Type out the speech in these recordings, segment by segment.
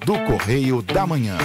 do Correio da Manhã.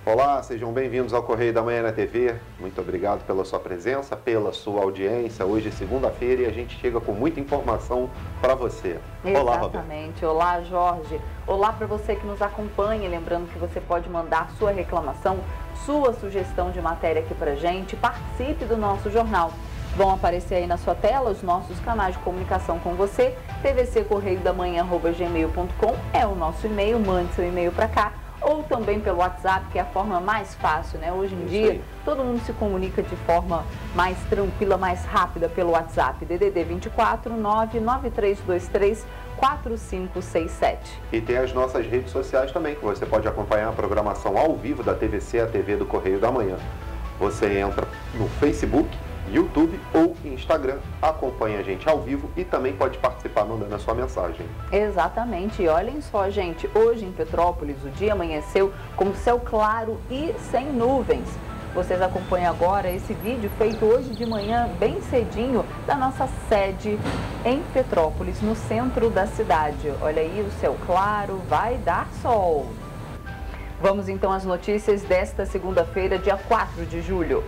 Olá, sejam bem-vindos ao Correio da Manhã na TV. Muito obrigado pela sua presença, pela sua audiência. Hoje é segunda-feira e a gente chega com muita informação para você. Olá, Roberto. Exatamente. Olá, Jorge. Olá para você que nos acompanha. Lembrando que você pode mandar sua reclamação, sua sugestão de matéria aqui para a gente. Participe do nosso jornal. Vão aparecer aí na sua tela os nossos canais de comunicação com você. tvccorreiodamanhã@gmail.com é o nosso e-mail. Mande seu e-mail para cá. Ou também pelo WhatsApp, que é a forma mais fácil, né? Hoje em dia, todo mundo se comunica de forma mais tranquila, mais rápida pelo WhatsApp. DDD 24 99323 4567. E tem as nossas redes sociais também, que você pode acompanhar a programação ao vivo da TVC, a TV do Correio da Manhã. Você entra no Facebook, YouTube ou Instagram, acompanha a gente ao vivo e também pode participar mandando a sua mensagem. Exatamente, e olhem só, gente, hoje em Petrópolis o dia amanheceu com céu claro e sem nuvens. Vocês acompanham agora esse vídeo feito hoje de manhã, bem cedinho, da nossa sede em Petrópolis, no centro da cidade. Olha aí o céu claro, vai dar sol. Vamos então às notícias desta segunda-feira, dia 4 de julho.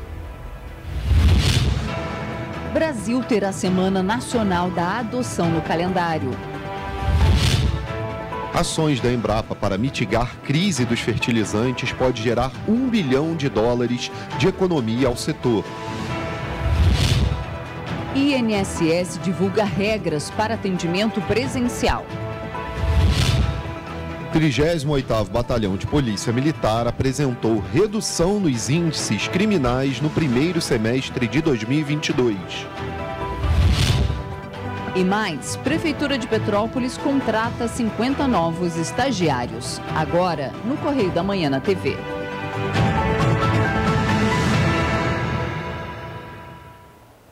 Brasil terá Semana Nacional da Adoção no calendário. Ações da Embrapa para mitigar crise dos fertilizantes pode gerar $1 bilhão de economia ao setor. INSS divulga regras para atendimento presencial. 38º Batalhão de Polícia Militar apresentou redução nos índices criminais no primeiro semestre de 2022. E mais, Prefeitura de Petrópolis contrata 50 novos estagiários. Agora, no Correio da Manhã na TV.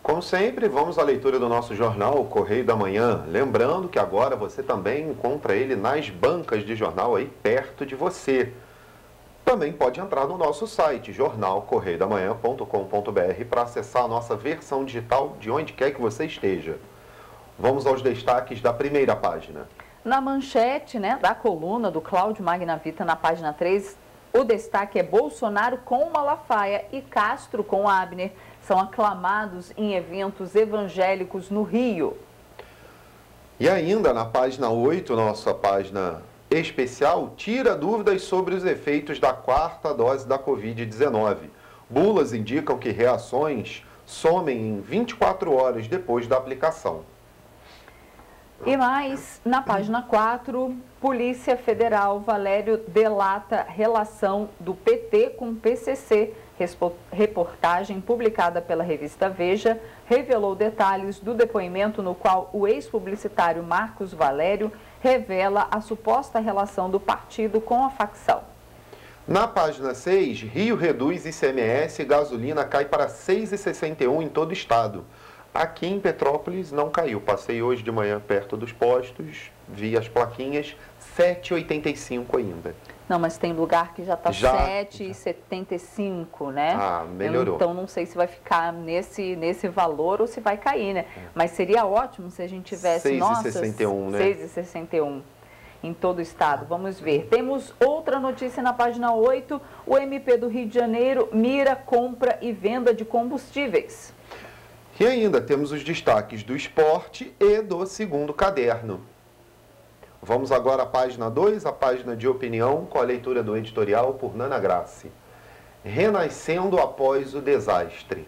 Como sempre, vamos à leitura do nosso jornal, o Correio da Manhã. Lembrando que agora você também encontra ele nas bancas de jornal aí perto de você. Também pode entrar no nosso site, jornalcorreiodamanhã.com.br, para acessar a nossa versão digital de onde quer que você esteja. Vamos aos destaques da primeira página. Na manchete, da coluna do Cláudio Magnavita, na página 3, o destaque é Bolsonaro com Malafaia e Castro com Abner. São aclamados em eventos evangélicos no Rio. E ainda na página 8, nossa página especial, tira dúvidas sobre os efeitos da quarta dose da Covid-19. Bulas indicam que reações somem em 24 horas depois da aplicação. E mais, na página 4, Polícia Federal, Valério delata relação do PT com PCC. Reportagem publicada pela revista Veja revelou detalhes do depoimento no qual o ex-publicitário Marcos Valério revela a suposta relação do partido com a facção. Na página 6, Rio reduz ICMS e gasolina cai para R$ 6,61 em todo o estado. Aqui em Petrópolis não caiu. Passei hoje de manhã perto dos postos, vi as plaquinhas, R$ 7,85 ainda. Não, mas tem lugar que já está 7,75, né? Ah, melhorou. Então não sei se vai ficar nesse valor ou se vai cair, né? Mas seria ótimo se a gente tivesse 6,61, né? 6,61 em todo o estado. Vamos ver. Temos outra notícia na página 8. O MP do Rio de Janeiro mira compra e venda de combustíveis. E ainda temos os destaques do esporte e do segundo caderno. Vamos agora à página 2, a página de opinião, com a leitura do editorial por Nana Grassi. Renascendo após o desastre.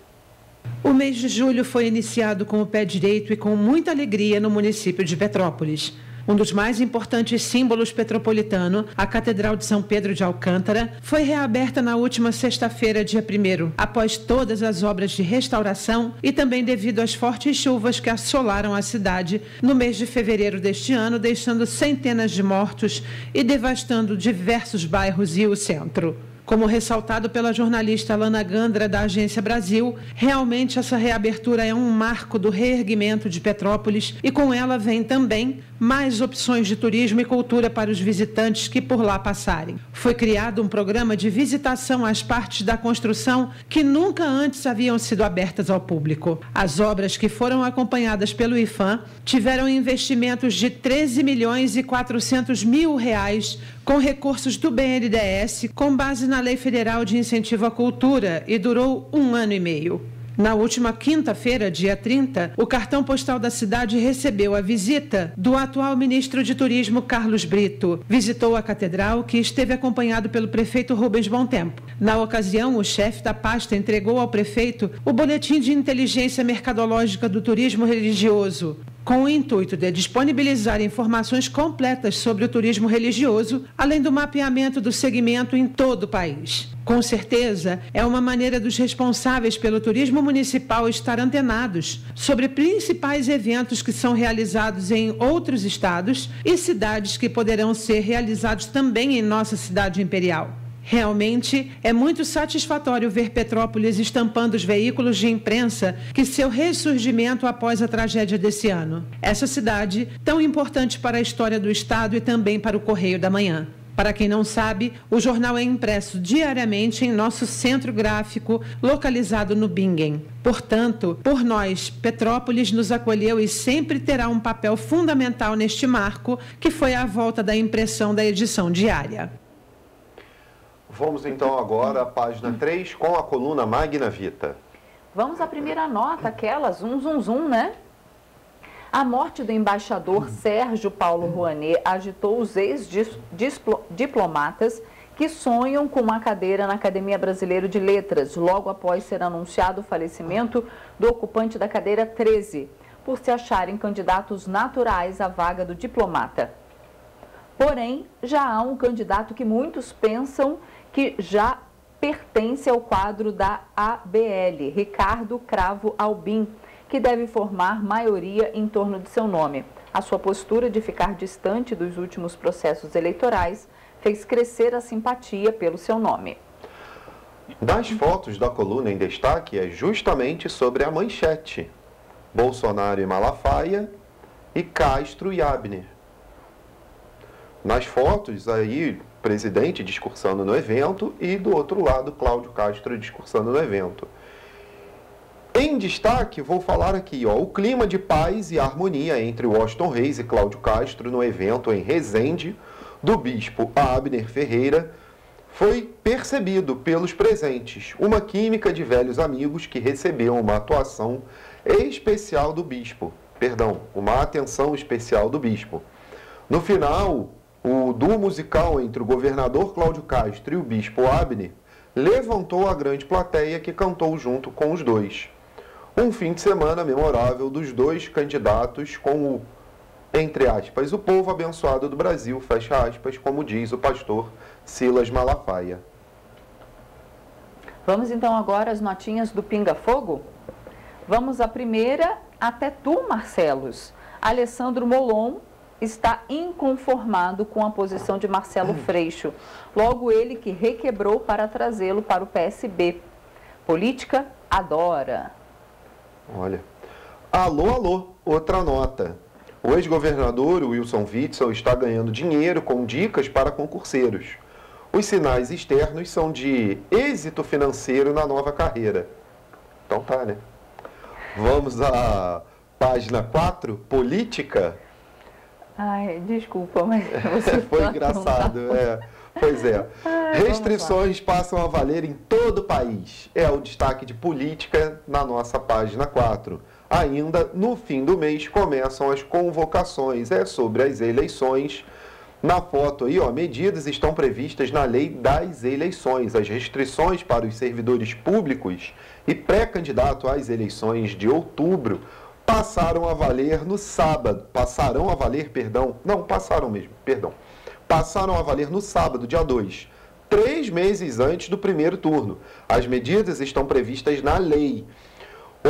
O mês de julho foi iniciado com o pé direito e com muita alegria no município de Petrópolis. Um dos mais importantes símbolos petropolitano, a Catedral de São Pedro de Alcântara, foi reaberta na última sexta-feira, dia 1º, após todas as obras de restauração e também devido às fortes chuvas que assolaram a cidade no mês de fevereiro deste ano, deixando centenas de mortos e devastando diversos bairros e o centro. Como ressaltado pela jornalista Alana Gandra, da Agência Brasil, realmente essa reabertura é um marco do reerguimento de Petrópolis e com ela vem também mais opções de turismo e cultura para os visitantes que por lá passarem. Foi criado um programa de visitação às partes da construção que nunca antes haviam sido abertas ao público. As obras que foram acompanhadas pelo IPHAN tiveram investimentos de 13 milhões e 400 mil reais com recursos do BNDES, com base na Lei Federal de Incentivo à Cultura, e durou 1 ano e meio. Na última quinta-feira, dia 30, o cartão postal da cidade recebeu a visita do atual ministro de Turismo, Carlos Brito. Visitou a catedral, que esteve acompanhado pelo prefeito Rubens Bom Tempo. Na ocasião, o chefe da pasta entregou ao prefeito o Boletim de Inteligência Mercadológica do Turismo Religioso, com o intuito de disponibilizar informações completas sobre o turismo religioso, além do mapeamento do segmento em todo o país. Com certeza, é uma maneira dos responsáveis pelo turismo municipal estar antenados sobre principais eventos que são realizados em outros estados e cidades que poderão ser realizados também em nossa cidade imperial. Realmente, é muito satisfatório ver Petrópolis estampando os veículos de imprensa que seu ressurgimento após a tragédia desse ano. Essa cidade, tão importante para a história do estado e também para o Correio da Manhã. Para quem não sabe, o jornal é impresso diariamente em nosso centro gráfico, localizado no Bingen. Portanto, por nós, Petrópolis nos acolheu e sempre terá um papel fundamental neste marco, que foi a volta da impressão da edição diária. Vamos então agora à página 3 com a coluna Magna Vita. Vamos à primeira nota, aquela zum, né? A morte do embaixador Sérgio Paulo Rouanet agitou os ex-diplomatas que sonham com uma cadeira na Academia Brasileira de Letras, logo após ser anunciado o falecimento do ocupante da cadeira 13, por se acharem candidatos naturais à vaga do diplomata. Porém, já há um candidato que muitos pensam que já pertence ao quadro da ABL, Ricardo Cravo Albim, que deve formar maioria em torno de seu nome. A sua postura de ficar distante dos últimos processos eleitorais fez crescer a simpatia pelo seu nome. Das fotos da coluna em destaque é justamente sobre a manchete: Bolsonaro e Malafaia e Castro e Abner. Nas fotos aí, presidente discursando no evento e do outro lado Cláudio Castro discursando no evento. Em destaque, vou falar aqui, o clima de paz e harmonia entre Washington Reis e Cláudio Castro no evento em Resende, do bispo Abner Ferreira, foi percebido pelos presentes, uma química de velhos amigos que receberam uma atuação especial do bispo, uma atenção especial do bispo. No final, o duo musical entre o governador Cláudio Castro e o bispo Abner levantou a grande plateia que cantou junto com os dois. Um fim de semana memorável dos dois candidatos com o, entre aspas, o povo abençoado do Brasil, fecha aspas, como diz o pastor Silas Malafaia. Vamos então agora às notinhas do Pinga Fogo? Vamos à primeira, até tu, Marcelos. Alessandro Molon está inconformado com a posição de Marcelo Freixo, logo ele que requebrou para trazê-lo para o PSB. Política adora. Olha, alô, outra nota. O ex-governador Wilson Witzel está ganhando dinheiro com dicas para concurseiros. Os sinais externos são de êxito financeiro na nova carreira. Então tá, né? Vamos à página 4, política. Ai, desculpa, mas você foi engraçado, Pois é. Restrições passam a valer em todo o país. É o destaque de política na nossa página 4. Ainda no fim do mês começam as convocações. É sobre as eleições. Na foto aí, medidas estão previstas na lei das eleições. As restrições para os servidores públicos e pré-candidato às eleições de outubro passaram a valer no sábado, dia 2, 3 meses antes do primeiro turno. As medidas estão previstas na lei.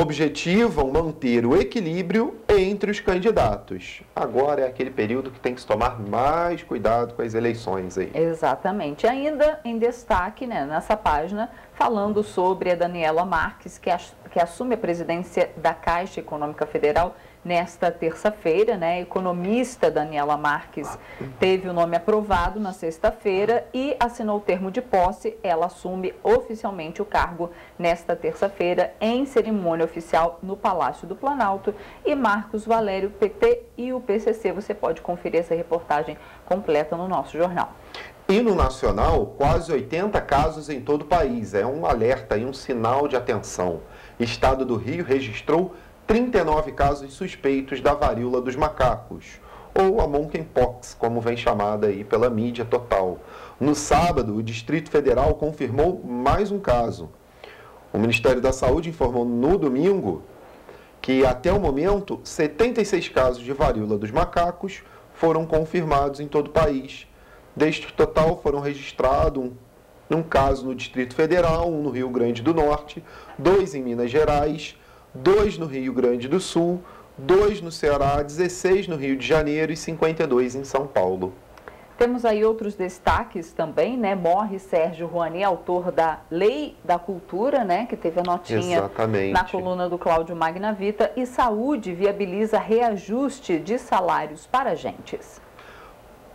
objetivam manter o equilíbrio entre os candidatos. Agora é aquele período que tem que se tomar mais cuidado com as eleições aí. Exatamente. Ainda em destaque, né, nessa página, falando sobre a Daniela Marques, que assume a presidência da Caixa Econômica Federal nesta terça-feira, né? A economista Daniela Marques teve o nome aprovado na sexta-feira e assinou o termo de posse. Ela assume oficialmente o cargo nesta terça-feira em cerimônia oficial no Palácio do Planalto. E Marcos Valério, PT e o PCC, você pode conferir essa reportagem completa no nosso jornal. E no nacional, quase 80 casos em todo o país. É um alerta e um sinal de atenção. Estado do Rio registrou 39 casos suspeitos da varíola dos macacos, ou a monkeypox, como vem chamada aí pela mídia total. No sábado, o Distrito Federal confirmou mais um caso. O Ministério da Saúde informou no domingo que, até o momento, 76 casos de varíola dos macacos foram confirmados em todo o país. Deste total, foram registrados um caso no Distrito Federal, um no Rio Grande do Norte, 2 em Minas Gerais, 2 no Rio Grande do Sul, 2 no Ceará, 16 no Rio de Janeiro e 52 em São Paulo. Temos aí outros destaques também, né? Morre Sérgio Rouanet, autor da Lei da Cultura, né? Que teve a notinha Exatamente. Na coluna do Cláudio Magnavita. E Saúde viabiliza reajuste de salários para agentes.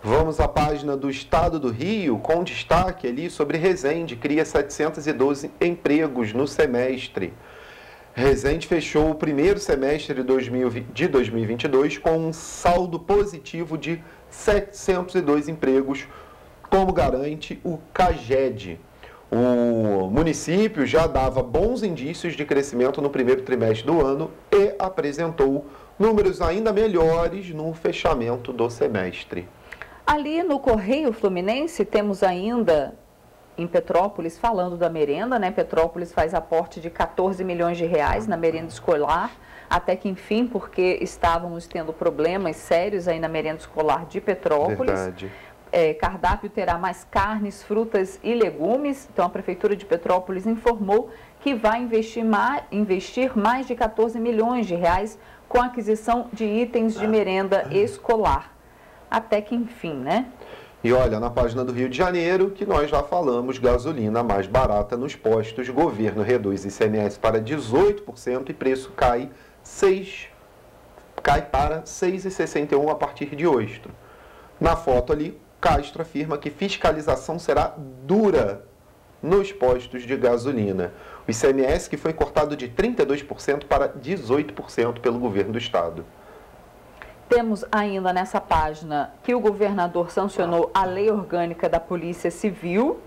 Vamos à página do Estado do Rio, com destaque ali sobre Resende, cria 712 empregos no semestre. Resende fechou o primeiro semestre de 2022 com um saldo positivo de 702 empregos, como garante o CAGED. O município já dava bons indícios de crescimento no primeiro trimestre do ano e apresentou números ainda melhores no fechamento do semestre. Ali no Correio Fluminense temos ainda em Petrópolis, falando da merenda, né? Petrópolis faz aporte de 14 milhões de reais na merenda escolar, até que enfim, porque estávamos tendo problemas sérios aí na merenda escolar de Petrópolis. Verdade. Cardápio terá mais carnes, frutas e legumes. Então a Prefeitura de Petrópolis informou que vai investir mais de 14 milhões de reais com a aquisição de itens de merenda escolar. Até que enfim, né? E olha, na página do Rio de Janeiro, que nós já falamos, gasolina mais barata nos postos, governo reduz ICMS para 18% e preço cai para R$ 6,61 a partir de hoje. Na foto ali, Castro afirma que fiscalização será dura nos postos de gasolina. O ICMS que foi cortado de 32% para 18% pelo governo do estado. Temos ainda nessa página que o governador sancionou a Lei Orgânica da Polícia Civil,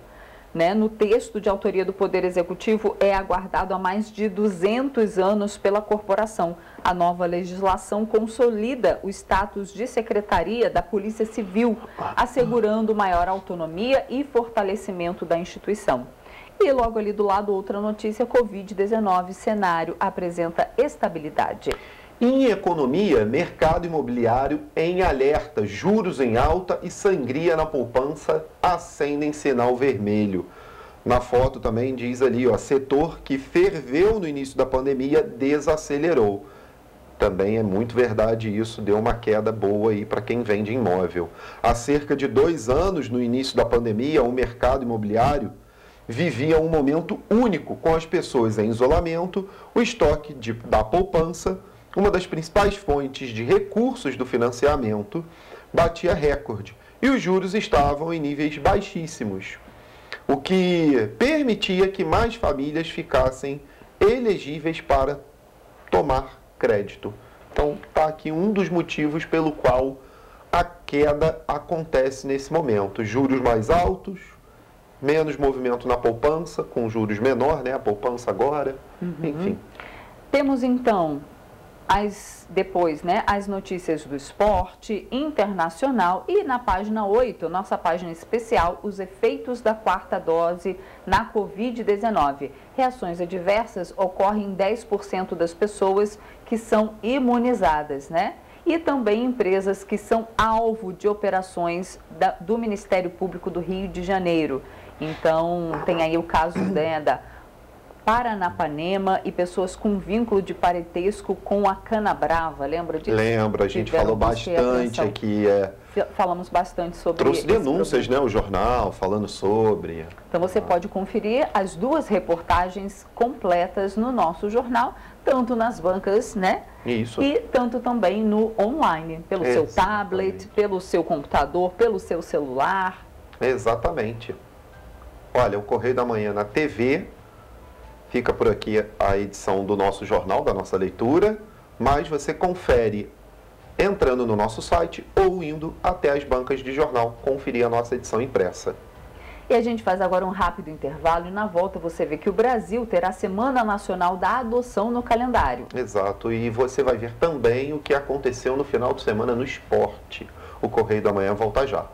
né? No texto de autoria do Poder Executivo é aguardado há mais de 200 anos pela corporação. A nova legislação consolida o status de secretaria da Polícia Civil, assegurando maior autonomia e fortalecimento da instituição. E logo ali do lado, outra notícia, Covid-19, cenário apresenta estabilidade. Em economia, mercado imobiliário em alerta, juros em alta e sangria na poupança acendem sinal vermelho. Na foto também diz ali, ó, setor que ferveu no início da pandemia desacelerou. Também é muito verdade isso, deu uma queda boa aí para quem vende imóvel. Há cerca de 2 anos, no início da pandemia, o mercado imobiliário vivia um momento único com as pessoas em isolamento, o estoque da poupança, uma das principais fontes de recursos do financiamento, batia recorde e os juros estavam em níveis baixíssimos, o que permitia que mais famílias ficassem elegíveis para tomar crédito. Então, está aqui um dos motivos pelo qual a queda acontece nesse momento. Juros mais altos, menos movimento na poupança, com juros menor, né? A poupança agora, enfim. Temos então depois, né, as notícias do esporte internacional e na página 8, nossa página especial, os efeitos da 4ª dose na Covid-19. Reações adversas ocorrem em 10% das pessoas que são imunizadas, né? E também empresas que são alvo de operações do Ministério Público do Rio de Janeiro. Então, tem aí o caso, né, Paranapanema e pessoas com vínculo de parentesco com a cana-brava. Lembra disso? Lembra, a gente falou bastante aqui. Falamos bastante sobre isso. Trouxe denúncias, né? O jornal falando sobre. Então você pode conferir as 2 reportagens completas no nosso jornal, tanto nas bancas, né? Isso. E tanto também no online, pelo seu tablet, pelo seu computador, pelo seu celular. Exatamente. Olha, o Correio da Manhã na TV, fica por aqui a edição do nosso jornal, da nossa leitura, mas você confere entrando no nosso site ou indo até as bancas de jornal conferir a nossa edição impressa. E a gente faz agora um rápido intervalo e na volta você vê que o Brasil terá a Semana Nacional da Adoção no calendário. Exato, e você vai ver também o que aconteceu no final de semana no esporte. O Correio da Manhã volta já.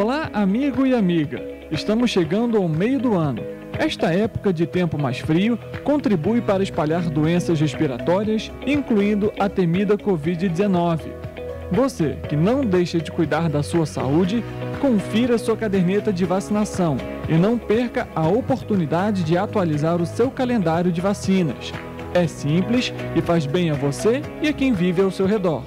Olá, amigo e amiga. Estamos chegando ao meio do ano. Esta época de tempo mais frio contribui para espalhar doenças respiratórias, incluindo a temida Covid-19. Você, que não deixa de cuidar da sua saúde, confira sua caderneta de vacinação e não perca a oportunidade de atualizar o seu calendário de vacinas. É simples e faz bem a você e a quem vive ao seu redor.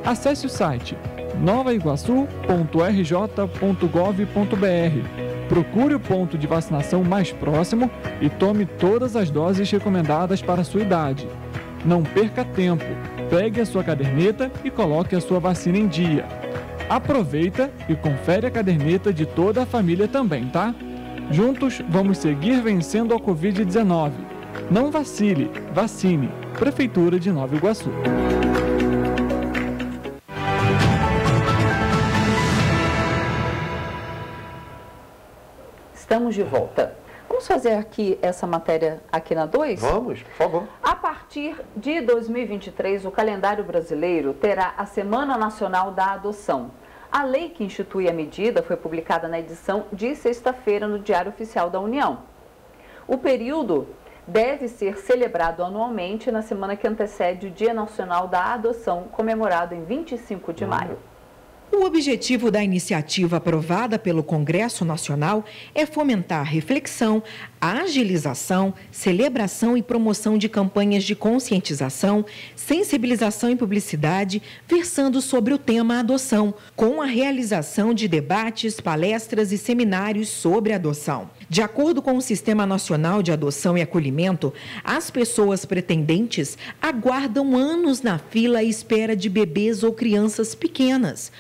Acesse o site novaiguaçu.rj.gov.br. Procure o ponto de vacinação mais próximo e tome todas as doses recomendadas para a sua idade. Não perca tempo, pegue a sua caderneta e coloque a sua vacina em dia. Aproveita e confere a caderneta de toda a família também, tá? Juntos vamos seguir vencendo a Covid-19. Não vacile, vacine. Prefeitura de Nova Iguaçu. Estamos de volta. Vamos fazer aqui essa matéria aqui na 2? Vamos, por favor. A partir de 2023, o calendário brasileiro terá a Semana Nacional da Adoção. A lei que institui a medida foi publicada na edição de sexta-feira no Diário Oficial da União. O período deve ser celebrado anualmente na semana que antecede o Dia Nacional da Adoção, comemorado em 25 de maio. O objetivo da iniciativa aprovada pelo Congresso Nacional é fomentar reflexão, agilização, celebração e promoção de campanhas de conscientização, sensibilização e publicidade, versando sobre o tema adoção, com a realização de debates, palestras e seminários sobre adoção. De acordo com o Sistema Nacional de Adoção e Acolhimento, as pessoas pretendentes aguardam anos na fila à espera de bebês ou crianças pequenas.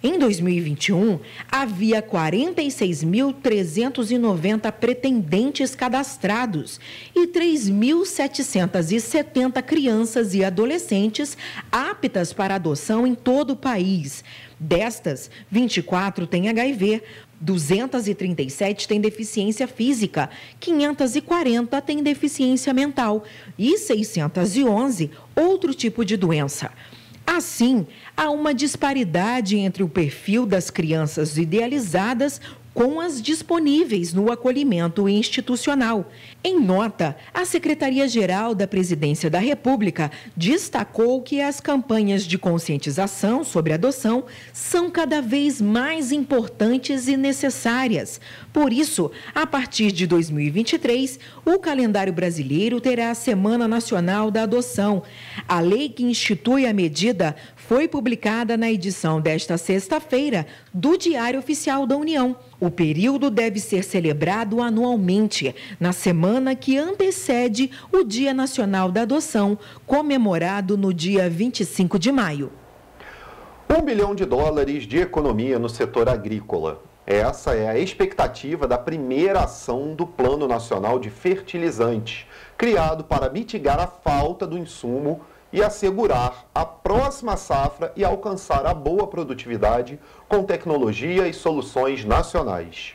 Em 2021, havia 46.390 pretendentes cadastrados e 3.770 crianças e adolescentes aptas para adoção em todo o país. Destas, 24 têm HIV, 237 têm deficiência física, 540 têm deficiência mental e 611 outro tipo de doença. Assim, há uma disparidade entre o perfil das crianças idealizadas com as disponíveis no acolhimento institucional. Em nota, a Secretaria-Geral da Presidência da República destacou que as campanhas de conscientização sobre adoção são cada vez mais importantes e necessárias. Por isso, a partir de 2023, o calendário brasileiro terá a Semana Nacional da Adoção. A lei que institui a medida foi publicada na edição desta sexta-feira do Diário Oficial da União. O período deve ser celebrado anualmente, na semana que antecede o Dia Nacional da Adoção, comemorado no dia 25 de maio. $1 bilhão de economia no setor agrícola. Essa é a expectativa da primeira ação do Plano Nacional de Fertilizantes, criado para mitigar a falta do insumo e assegurar a próxima safra e alcançar a boa produtividade com tecnologia e soluções nacionais.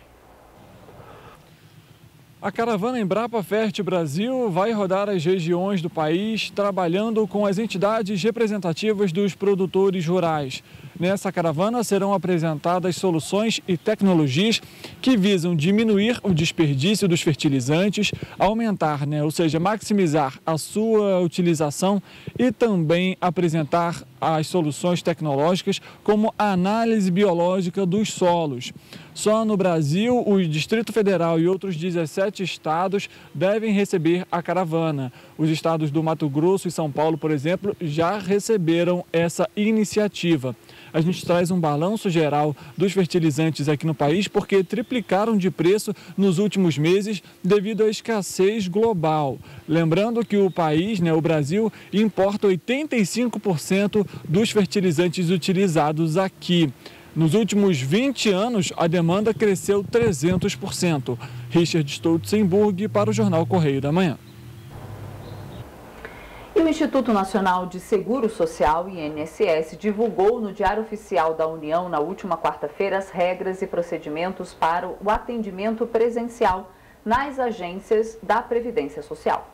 A caravana Embrapa Fert Brasil vai rodar as regiões do país trabalhando com as entidades representativas dos produtores rurais. Nessa caravana serão apresentadas soluções e tecnologias que visam diminuir o desperdício dos fertilizantes, aumentar, ou seja, maximizar a sua utilização e também apresentar as soluções tecnológicas como a análise biológica dos solos. Só no Brasil, o Distrito Federal e outros 17 estados devem receber a caravana. Os estados do Mato Grosso e São Paulo, por exemplo, já receberam essa iniciativa. A gente traz um balanço geral dos fertilizantes aqui no país porque triplicaram de preço nos últimos meses devido à escassez global. Lembrando que o país, o Brasil, importa 85% dos fertilizantes utilizados aqui. Nos últimos 20 anos, a demanda cresceu 300%. Richard Stoltzenburg para o Jornal Correio da Manhã. E o Instituto Nacional de Seguro Social, INSS, divulgou no Diário Oficial da União, na última quarta-feira, as regras e procedimentos para o atendimento presencial nas agências da Previdência Social.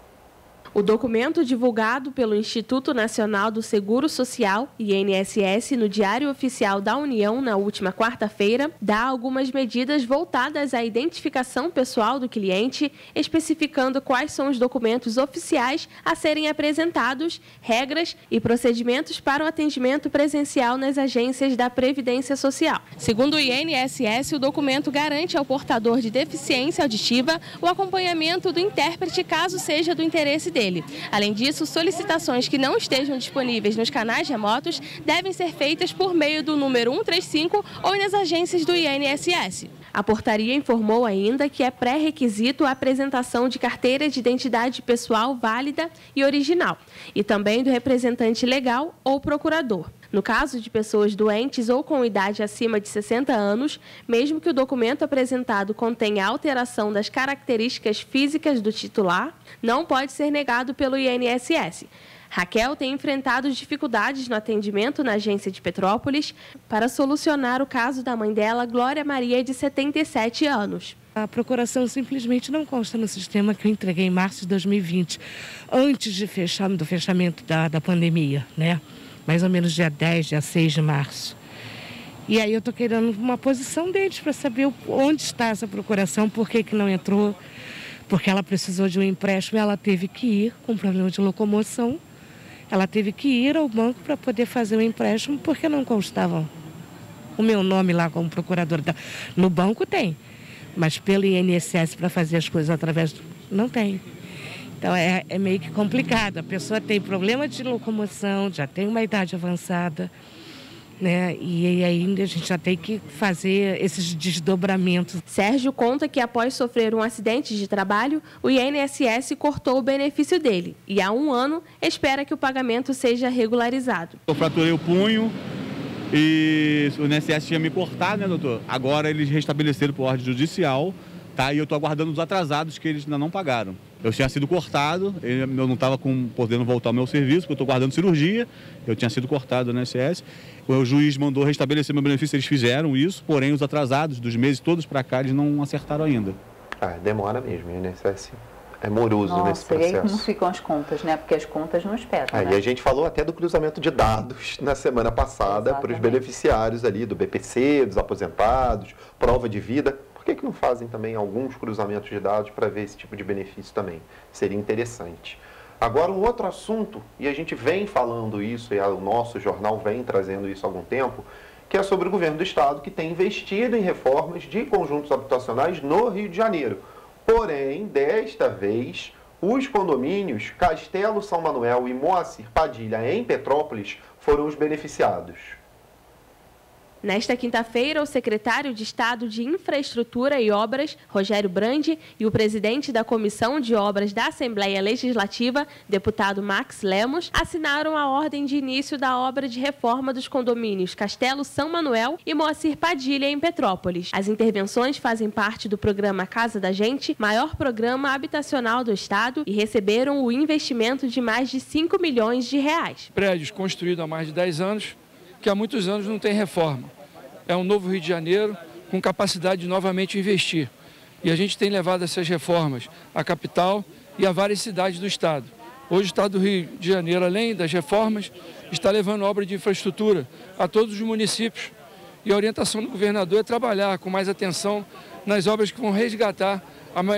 O documento divulgado pelo Instituto Nacional do Seguro Social, INSS, no Diário Oficial da União na última quarta-feira, dá algumas medidas voltadas à identificação pessoal do cliente, especificando quais são os documentos oficiais a serem apresentados, regras e procedimentos para o atendimento presencial nas agências da Previdência Social. Segundo o INSS, o documento garante ao portador de deficiência auditiva o acompanhamento do intérprete caso seja do interesse dele. Além disso, solicitações que não estejam disponíveis nos canais remotos devem ser feitas por meio do número 135 ou nas agências do INSS. A portaria informou ainda que é pré-requisito a apresentação de carteira de identidade pessoal válida e original, e também do representante legal ou procurador. No caso de pessoas doentes ou com idade acima de 60 anos, mesmo que o documento apresentado contenha alteração das características físicas do titular, não pode ser negado pelo INSS. Raquel tem enfrentado dificuldades no atendimento na agência de Petrópolis para solucionar o caso da mãe dela, Glória Maria, de 77 anos. A procuração simplesmente não consta no sistema que eu entreguei em março de 2020, antes do fechamento da pandemia, mais ou menos dia 10, dia 6 de março. E aí eu estou querendo uma posição deles para saber onde está essa procuração, por que não entrou, porque ela precisou de um empréstimo, ela teve que ir com problema de locomoção, ela teve que ir ao banco para poder fazer o empréstimo, porque não constava o meu nome lá como procuradora. No banco tem, mas pelo INSS para fazer as coisas através não tem. Então é meio que complicado, a pessoa tem problema de locomoção, já tem uma idade avançada, e ainda a gente já tem que fazer esses desdobramentos. Sérgio conta que após sofrer um acidente de trabalho, o INSS cortou o benefício dele e há 1 ano espera que o pagamento seja regularizado. Eu fraturei o punho e o INSS tinha me cortado, doutor? Agora eles restabeleceram por ordem judicial, e eu estou aguardando os atrasados que eles ainda não pagaram. Eu tinha sido cortado, eu não estava podendo voltar ao meu serviço, porque eu estou guardando cirurgia, eu tinha sido cortado no INSS. O juiz mandou restabelecer meu benefício, eles fizeram isso, porém os atrasados dos meses todos para cá, eles não acertaram ainda. Demora mesmo, o INSS é moroso nesse processo. E aí como ficam as contas, Porque as contas não esperam, E a gente falou até do cruzamento de dados na semana passada para os beneficiários ali do BPC, dos aposentados, prova de vida. Por que não fazem também alguns cruzamentos de dados para ver esse tipo de benefício também? Seria interessante. Agora, um outro assunto, e a gente vem falando isso, e o nosso jornal vem trazendo isso há algum tempo, que é sobre o governo do estado que tem investido em reformas de conjuntos habitacionais no Rio de Janeiro. Porém, desta vez, os condomínios Castelo São Manuel e Moacir Padilha, em Petrópolis, foram os beneficiados. Nesta quinta-feira, o secretário de Estado de Infraestrutura e Obras, Rogério Brandi, e o presidente da Comissão de Obras da Assembleia Legislativa, deputado Max Lemos, assinaram a ordem de início da obra de reforma dos condomínios Castelo São Manuel e Moacir Padilha, em Petrópolis. As intervenções fazem parte do programa Casa da Gente, maior programa habitacional do Estado, e receberam o investimento de mais de 5 milhões de reais. Prédios construídos há mais de 10 anos, que há muitos anos não tem reforma. É um novo Rio de Janeiro com capacidade de novamente investir. E a gente tem levado essas reformas à capital e a várias cidades do estado. Hoje o Estado do Rio de Janeiro, além das reformas, está levando obra de infraestrutura a todos os municípios. E a orientação do governador é trabalhar com mais atenção nas obras que vão resgatar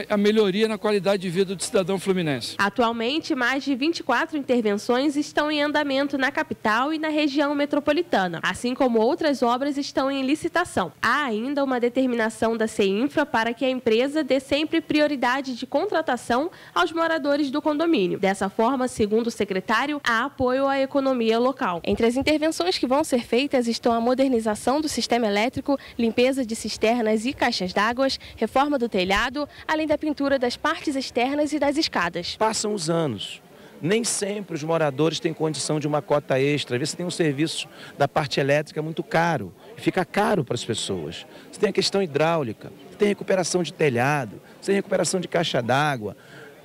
a melhoria na qualidade de vida do cidadão fluminense. Atualmente, mais de 24 intervenções estão em andamento na capital e na região metropolitana, assim como outras obras estão em licitação. Há ainda uma determinação da CEINFRA para que a empresa dê sempre prioridade de contratação aos moradores do condomínio. Dessa forma, segundo o secretário, há apoio à economia local. Entre as intervenções que vão ser feitas estão a modernização do sistema elétrico, limpeza de cisternas e caixas d'água, reforma do telhado, além da pintura das partes externas e das escadas. Passam os anos. Nem sempre os moradores têm condição de uma cota extra. Às vezes você tem um serviço da parte elétrica muito caro. Fica caro para as pessoas. Você tem a questão hidráulica, você tem recuperação de telhado, você tem recuperação de caixa d'água.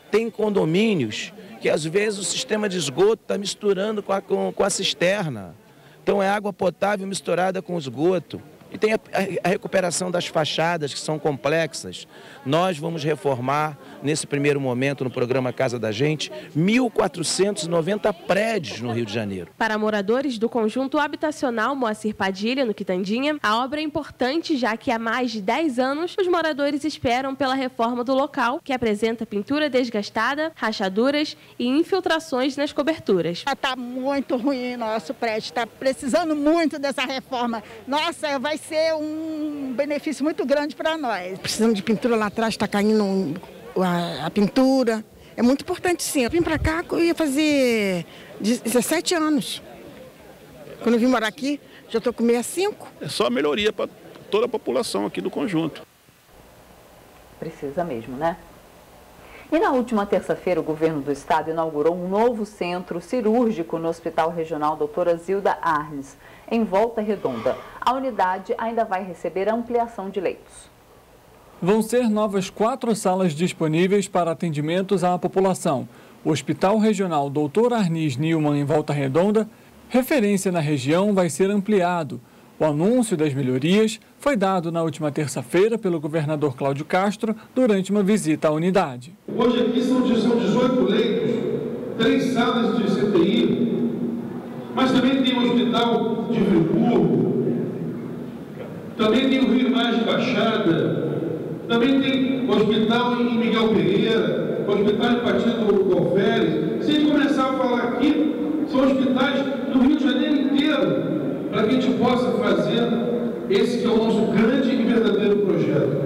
Tem condomínios que às vezes o sistema de esgoto está misturando com a cisterna. Então é água potável misturada com esgoto. E tem a recuperação das fachadas, que são complexas. Nós vamos reformar, nesse primeiro momento, no programa Casa da Gente, 1.490 prédios no Rio de Janeiro. Para moradores do conjunto habitacional Moacir Padilha, no Quitandinha, a obra é importante, já que há mais de 10 anos os moradores esperam pela reforma do local, que apresenta pintura desgastada, rachaduras e infiltrações nas coberturas. Está muito ruim nosso prédio, está precisando muito dessa reforma. Nossa, vai ser um benefício muito grande para nós. Precisamos de pintura lá atrás, está caindo a pintura. É muito importante, sim. Eu vim para cá, eu ia fazer 17 anos. Quando eu vim morar aqui, já estou com 65. É só melhoria para toda a população aqui do conjunto. Precisa mesmo, né? E na última terça-feira, o governo do estado inaugurou um novo centro cirúrgico no Hospital Regional Doutora Zilda Arnes, em Volta Redonda. A unidade ainda vai receber ampliação de leitos. Vão ser novas 4 salas disponíveis para atendimentos à população. O Hospital Regional Dr. Arnis Nilman, em Volta Redonda, referência na região, vai ser ampliado. O anúncio das melhorias foi dado na última terça-feira pelo governador Cláudio Castro durante uma visita à unidade. Hoje aqui são 18 leitos, 3 salas de CTI, mas também tem o Hospital de Friburgo, também tem o Rio Imagem Baixada, também tem o Hospital em Miguel Pereira, o Hospital de Partido Alferes. Se a gente começar a falar aqui, são hospitais no Rio de Janeiro inteiro, para que a gente possa fazer esse que é o nosso grande e verdadeiro projeto,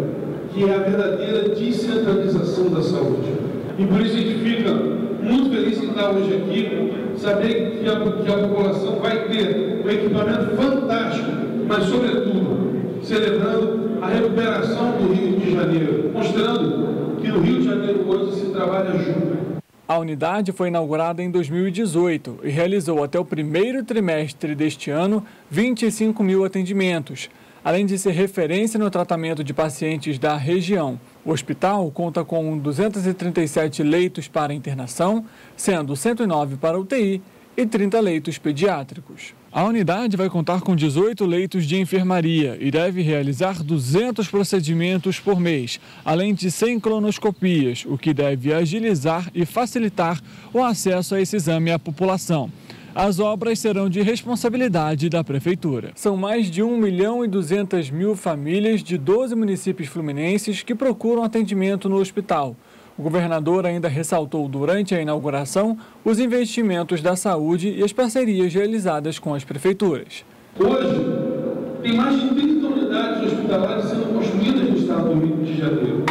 que é a verdadeira descentralização da saúde. E por isso a gente fica muito feliz em estar hoje aqui, saber que a população vai ter um equipamento fantástico, mas sobretudo celebrando a recuperação do Rio de Janeiro, mostrando que no Rio de Janeiro hoje se trabalha junto. A unidade foi inaugurada em 2018 e realizou até o primeiro trimestre deste ano 25 mil atendimentos, além de ser referência no tratamento de pacientes da região. O hospital conta com 237 leitos para internação, sendo 109 para UTI e 30 leitos pediátricos. A unidade vai contar com 18 leitos de enfermaria e deve realizar 200 procedimentos por mês, além de 100 colonoscopias, o que deve agilizar e facilitar o acesso a esse exame à população. As obras serão de responsabilidade da Prefeitura. São mais de 1.200.000 famílias de 12 municípios fluminenses que procuram atendimento no hospital. O governador ainda ressaltou durante a inauguração os investimentos da saúde e as parcerias realizadas com as prefeituras. Hoje, tem mais de 30 unidades hospitalares sendo construídas no estado do Rio de Janeiro.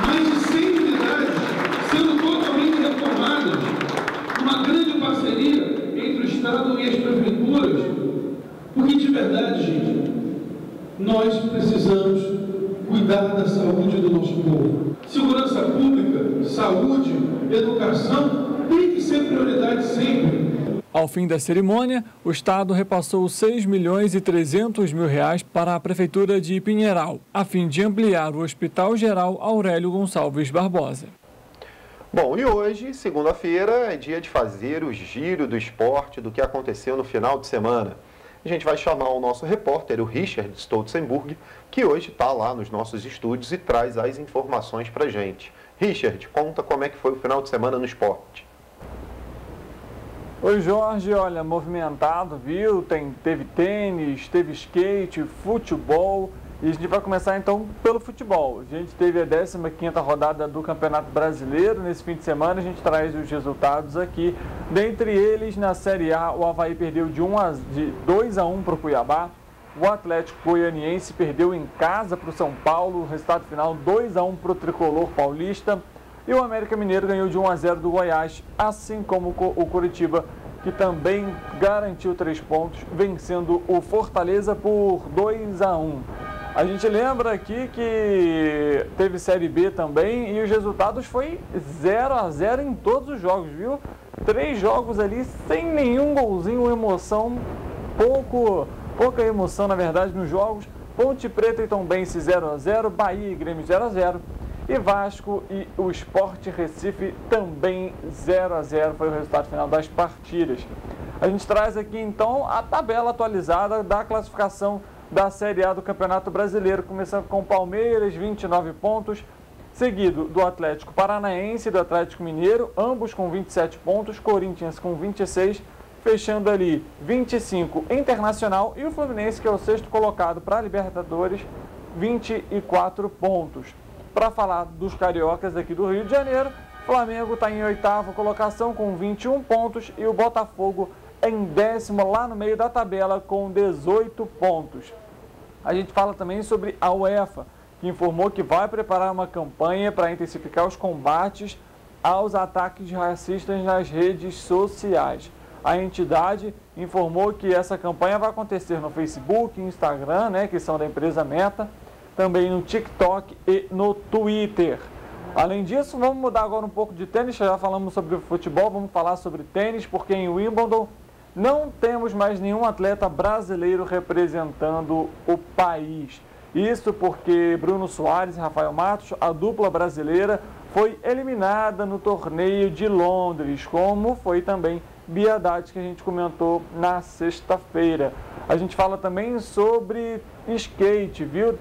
Mais de 100 unidades sendo totalmente reformadas. Uma grande parceria entre o estado e as prefeituras. Porque, de verdade, gente, nós precisamos cuidar da saúde do nosso povo. Segurança pública, saúde, educação, tem que ser prioridade sempre. Ao fim da cerimônia, o Estado repassou 6.300.000 reais para a Prefeitura de Pinheiral, a fim de ampliar o Hospital Geral Aurélio Gonçalves Barbosa. Bom, e hoje, segunda-feira, é dia de fazer o giro do esporte do que aconteceu no final de semana. A gente vai chamar o nosso repórter, o Richard Stolzenburg, que hoje está lá nos nossos estúdios e traz as informações para a gente. Richard, conta como é que foi o final de semana no esporte. Oi, Jorge, olha, movimentado, viu? Teve tênis, teve skate, futebol. E a gente vai começar então pelo futebol. A gente teve a 15ª rodada do Campeonato Brasileiro nesse fim de semana. A gente traz os resultados aqui. Dentre eles, na Série A, o Avaí perdeu de 2-1 para o Cuiabá. O Atlético Goianiense perdeu em casa para o São Paulo. O resultado final 2-1 para o Tricolor Paulista. E o América Mineiro ganhou de 1-0 do Goiás, assim como o Coritiba, que também garantiu 3 pontos, vencendo o Fortaleza por 2-1. A gente lembra aqui que teve Série B também e os resultados foi 0-0 em todos os jogos, viu? 3 jogos ali sem nenhum golzinho, emoção, pouca emoção na verdade nos jogos. Ponte Preta e Tombense 0-0, Bahia e Grêmio 0-0 e Vasco e o Sport Recife também 0-0 foi o resultado final das partidas. A gente traz aqui então a tabela atualizada da classificação da Série A do Campeonato Brasileiro, começando com Palmeiras, 29 pontos, seguido do Atlético Paranaense e do Atlético Mineiro, ambos com 27 pontos, Corinthians com 26, fechando ali 25 Internacional e o Fluminense, que é o 6º colocado para a Libertadores, 24 pontos. Para falar dos cariocas aqui do Rio de Janeiro, Flamengo está em 8ª colocação com 21 pontos e o Botafogo em 10º lá no meio da tabela com 18 pontos. A gente fala também sobre a UEFA, que informou que vai preparar uma campanha para intensificar os combates aos ataques racistas nas redes sociais. A entidade informou que essa campanha vai acontecer no Facebook, Instagram, que são da empresa Meta, também no TikTok e no Twitter. Além disso, vamos mudar agora um pouco de tênis, já falamos sobre futebol, vamos falar sobre tênis, porque em Wimbledon não temos mais nenhum atleta brasileiro representando o país. Isso porque Bruno Soares e Rafael Matos, a dupla brasileira, foi eliminada no torneio de Londres, como foi também Bia Haddad, que a gente comentou na sexta-feira. A gente fala também sobre skate, viu?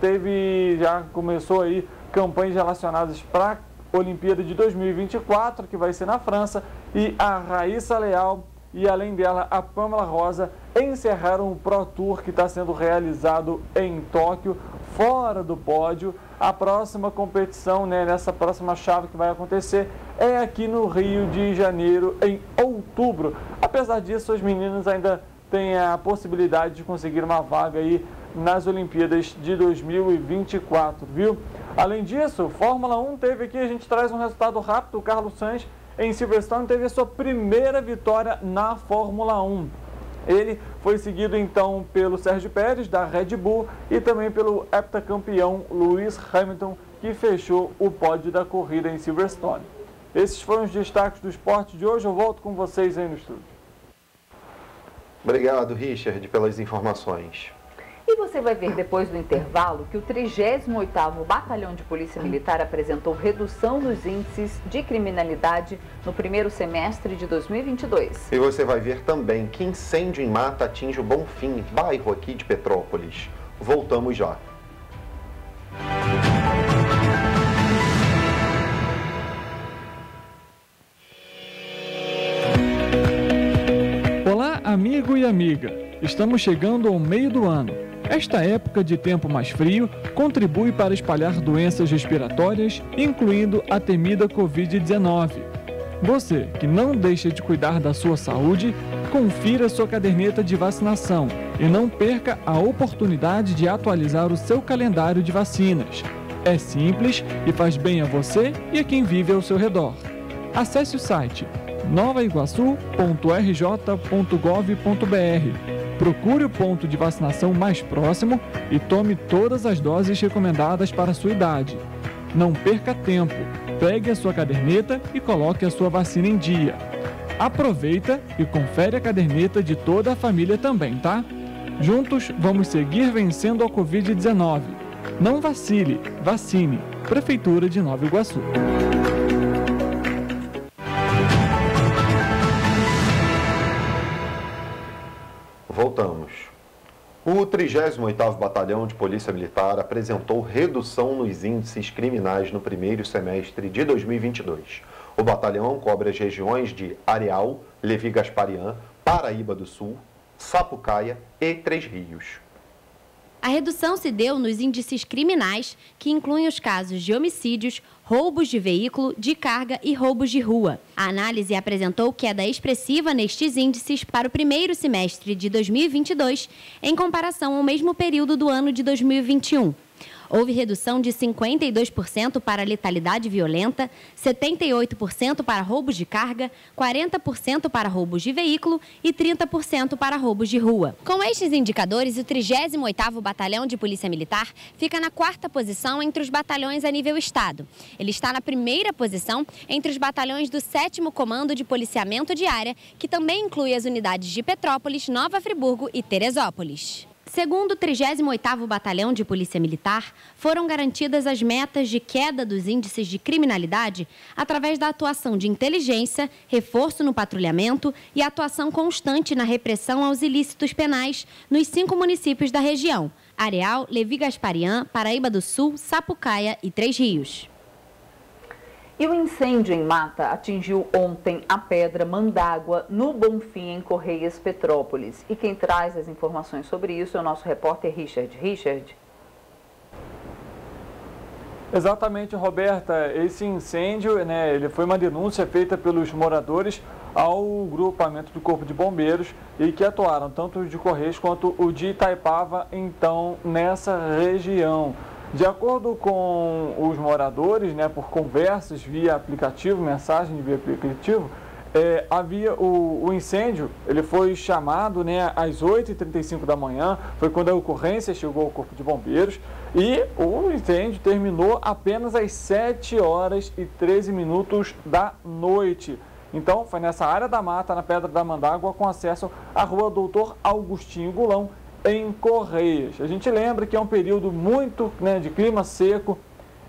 Já começou aí campanhas relacionadas para a Olimpíada de 2024, que vai ser na França, e a Raíssa Leal e, além dela, a Pamela Rosa encerraram o Pro Tour que está sendo realizado em Tóquio, fora do pódio. A próxima competição, nessa próxima chave que vai acontecer, é aqui no Rio de Janeiro, em outubro. Apesar disso, as meninas ainda têm a possibilidade de conseguir uma vaga aí nas Olimpíadas de 2024, viu? Além disso, Fórmula 1 teve aqui, a gente traz um resultado rápido, o Carlos Sainz em Silverstone teve a sua primeira vitória na Fórmula 1. Ele foi seguido então pelo Sérgio Pérez, da Red Bull, e também pelo heptacampeão Lewis Hamilton, que fechou o pódio da corrida em Silverstone. Esses foram os destaques do esporte de hoje. Eu volto com vocês aí no estúdio. Obrigado, Richard, pelas informações. E você vai ver depois do intervalo que o 38º Batalhão de Polícia Militar apresentou redução nos índices de criminalidade no primeiro semestre de 2022. E você vai ver também que incêndio em mata atinge o Bonfim, bairro aqui de Petrópolis. Voltamos já. Olá, amigo e amiga. Estamos chegando ao meio do ano. Esta época de tempo mais frio contribui para espalhar doenças respiratórias, incluindo a temida Covid-19. Você que não deixa de cuidar da sua saúde, confira sua caderneta de vacinação e não perca a oportunidade de atualizar o seu calendário de vacinas. É simples e faz bem a você e a quem vive ao seu redor. Acesse o site novaiguaçu.rj.gov.br. Procure o ponto de vacinação mais próximo e tome todas as doses recomendadas para a sua idade. Não perca tempo, pegue a sua caderneta e coloque a sua vacina em dia. Aproveita e confere a caderneta de toda a família também, tá? Juntos vamos seguir vencendo a Covid-19. Não vacile, vacine. Prefeitura de Nova Iguaçu. Voltamos. O 38º Batalhão de Polícia Militar apresentou redução nos índices criminais no primeiro semestre de 2022. O batalhão cobre as regiões de Areal, Levi Gasparian, Paraíba do Sul, Sapucaia e Três Rios. A redução se deu nos índices criminais, que incluem os casos de homicídios, roubos de veículo, de carga e roubos de rua. A análise apresentou queda expressiva nestes índices para o primeiro semestre de 2022, em comparação ao mesmo período do ano de 2021. Houve redução de 52% para letalidade violenta, 78% para roubos de carga, 40% para roubos de veículo e 30% para roubos de rua. Com estes indicadores, o 38º Batalhão de Polícia Militar fica na 4ª posição entre os batalhões a nível estado. Ele está na 1ª posição entre os batalhões do 7º Comando de Policiamento de Área, que também inclui as unidades de Petrópolis, Nova Friburgo e Teresópolis. Segundo o 38º Batalhão de Polícia Militar, foram garantidas as metas de queda dos índices de criminalidade através da atuação de inteligência, reforço no patrulhamento e atuação constante na repressão aos ilícitos penais nos 5 municípios da região: Areal, Levi Gasparian, Paraíba do Sul, Sapucaia e Três Rios. E o incêndio em mata atingiu ontem a Pedra Mandágua, no Bonfim, em Correias, Petrópolis. E quem traz as informações sobre isso é o nosso repórter Richard. Richard? Exatamente, Roberta. Esse incêndio, ele foi uma denúncia feita pelos moradores ao grupamento do Corpo de Bombeiros e que atuaram tanto o de Correios quanto o de Itaipava, então, nessa região. De acordo com os moradores, por conversas via aplicativo, mensagem via aplicativo, havia o incêndio, ele foi chamado às 8h35 da manhã, foi quando a ocorrência chegou ao Corpo de Bombeiros, e o incêndio terminou apenas às 7h13 da noite. Então, foi nessa área da mata, na Pedra da Mandágua, com acesso à rua Doutor Augustinho Gulão, em Correias. A gente lembra que é um período muito de clima seco,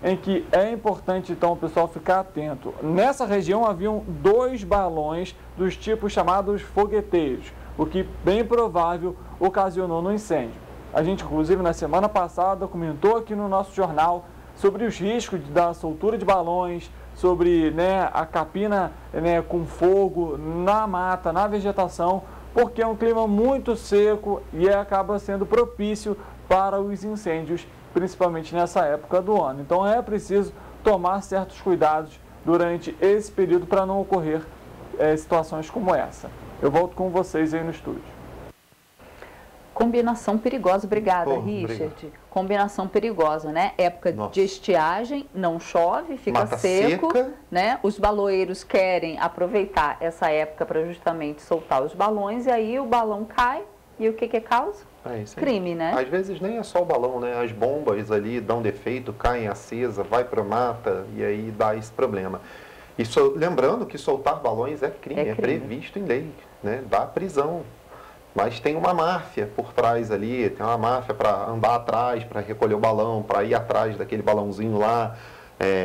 em que é importante então o pessoal ficar atento. Nessa região haviam 2 balões dos tipos chamados fogueteiros, o que bem provável ocasionou no incêndio. A gente inclusive na semana passada comentou aqui no nosso jornal sobre os riscos da soltura de balões, sobre a capina com fogo na mata, na vegetação, porque é um clima muito seco e acaba sendo propício para os incêndios, principalmente nessa época do ano. Então é preciso tomar certos cuidados durante esse período para não ocorrer situações como essa. Eu volto com vocês aí no estúdio. Combinação perigosa, obrigada, Richard. Obrigado. Combinação perigosa, Época de estiagem, não chove, fica seco, Os baloeiros querem aproveitar essa época para justamente soltar os balões e aí o balão cai e o que é causa? Crime, Às vezes nem é só o balão, As bombas ali dão defeito, caem acesa, vai para a mata e aí dá esse problema. E lembrando que soltar balões é crime, é previsto em lei, dá prisão. Mas tem uma máfia por trás ali, tem uma máfia para andar atrás, para recolher o balão, para ir atrás daquele balãozinho lá,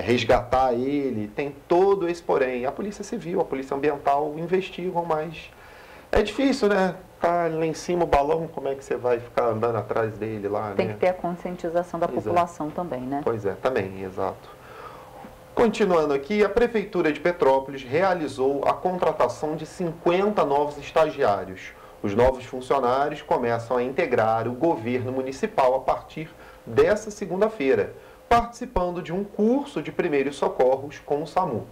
resgatar ele, tem todo esse porém. A Polícia Civil, a Polícia Ambiental investigam, mas é difícil, Tá lá em cima o balão, como é que você vai ficar andando atrás dele lá, Tem que ter a conscientização da população também, Pois é, também, exato. Continuando aqui, a Prefeitura de Petrópolis realizou a contratação de 50 novos estagiários. Os novos funcionários começam a integrar o governo municipal a partir dessa segunda-feira, participando de um curso de primeiros socorros com o SAMU.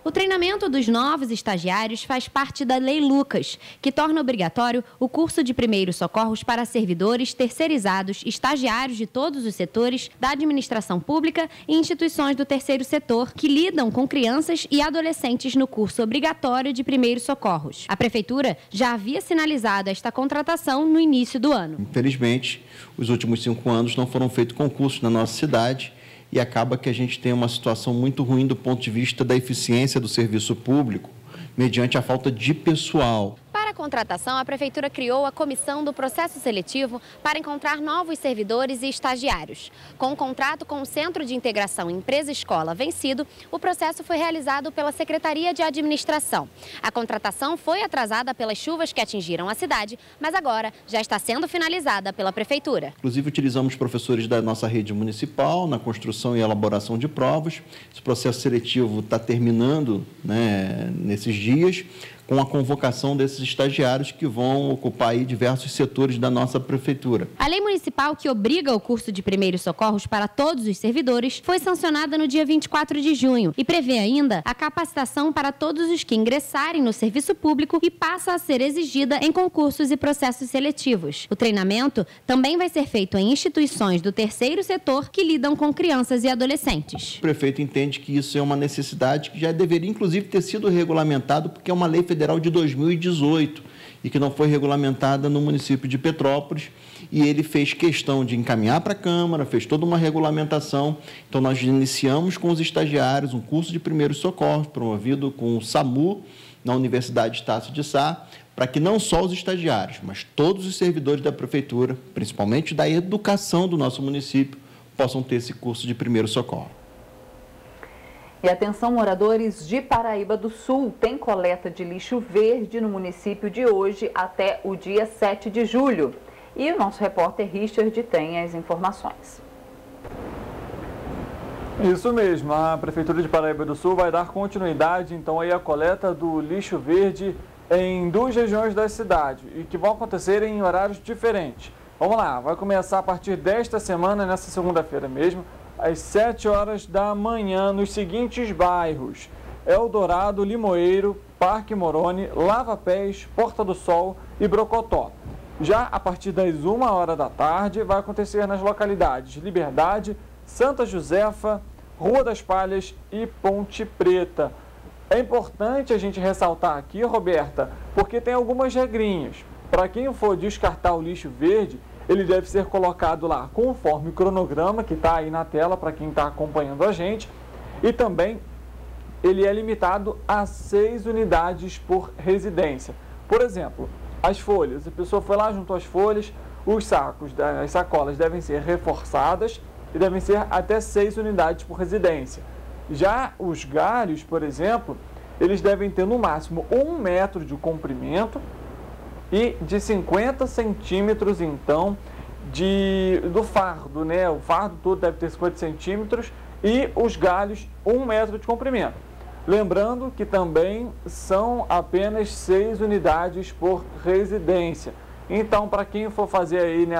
O treinamento dos novos estagiários faz parte da Lei Lucas, que torna obrigatório o curso de primeiros socorros para servidores, terceirizados, estagiários de todos os setores, da administração pública e instituições do terceiro setor, que lidam com crianças e adolescentes no curso obrigatório de primeiros socorros. A Prefeitura já havia sinalizado esta contratação no início do ano. Infelizmente, os últimos 5 anos não foram feitos concursos na nossa cidade, e acaba que a gente tem uma situação muito ruim do ponto de vista da eficiência do serviço público, mediante a falta de pessoal. Para contratação, a Prefeitura criou a Comissão do Processo Seletivo para encontrar novos servidores e estagiários. Com o contrato com o Centro de Integração Empresa-Escola vencido, o processo foi realizado pela Secretaria de Administração. A contratação foi atrasada pelas chuvas que atingiram a cidade, mas agora já está sendo finalizada pela Prefeitura. Inclusive, utilizamos professores da nossa rede municipal na construção e elaboração de provas. Esse processo seletivo está terminando, né, nesses dias, com a convocação desses estagiários que vão ocupar aí diversos setores da nossa prefeitura. A lei municipal que obriga o curso de primeiros socorros para todos os servidores foi sancionada no dia 24 de junho e prevê ainda a capacitação para todos os que ingressarem no serviço público e passa a ser exigida em concursos e processos seletivos. O treinamento também vai ser feito em instituições do terceiro setor que lidam com crianças e adolescentes. O prefeito entende que isso é uma necessidade que já deveria, inclusive, ter sido regulamentado, porque é uma lei federal de 2018 e que não foi regulamentada no município de Petrópolis, e ele fez questão de encaminhar para a Câmara, fez toda uma regulamentação. Então nós iniciamos com os estagiários um curso de primeiros socorros promovido com o SAMU na Universidade Estácio de Sá, para que não só os estagiários, mas todos os servidores da prefeitura, principalmente da educação do nosso município, possam ter esse curso de primeiro socorro. E atenção, moradores de Paraíba do Sul, tem coleta de lixo verde no município de hoje até o dia 7 de julho. E o nosso repórter Richard tem as informações. Isso mesmo, a Prefeitura de Paraíba do Sul vai dar continuidade então aí à coleta do lixo verde em 2 regiões da cidade e que vão acontecer em horários diferentes. Vamos lá, vai começar a partir desta semana, nessa segunda-feira mesmo, às 7 horas da manhã, nos seguintes bairros: Eldorado, Limoeiro, Parque Moroni, Lava Pés, Porta do Sol e Brocotó. Já a partir das 1 hora da tarde, vai acontecer nas localidades Liberdade, Santa Josefa, Rua das Palhas e Ponte Preta. É importante a gente ressaltar aqui, Roberta, porque tem algumas regrinhas. Para quem for descartar o lixo verde, ele deve ser colocado lá conforme o cronograma que está aí na tela para quem está acompanhando a gente. E também ele é limitado a 6 unidades por residência. Por exemplo, as folhas. A pessoa foi lá, juntou as folhas, os sacos, as sacolas devem ser reforçadas e devem ser até 6 unidades por residência. Já os galhos, por exemplo, eles devem ter no máximo 1 metro de comprimento e de 50 centímetros, então, do fardo, né? O fardo todo deve ter 50 centímetros e os galhos 1 metro de comprimento. Lembrando que também são apenas 6 unidades por residência. Então, para quem for fazer aí, né,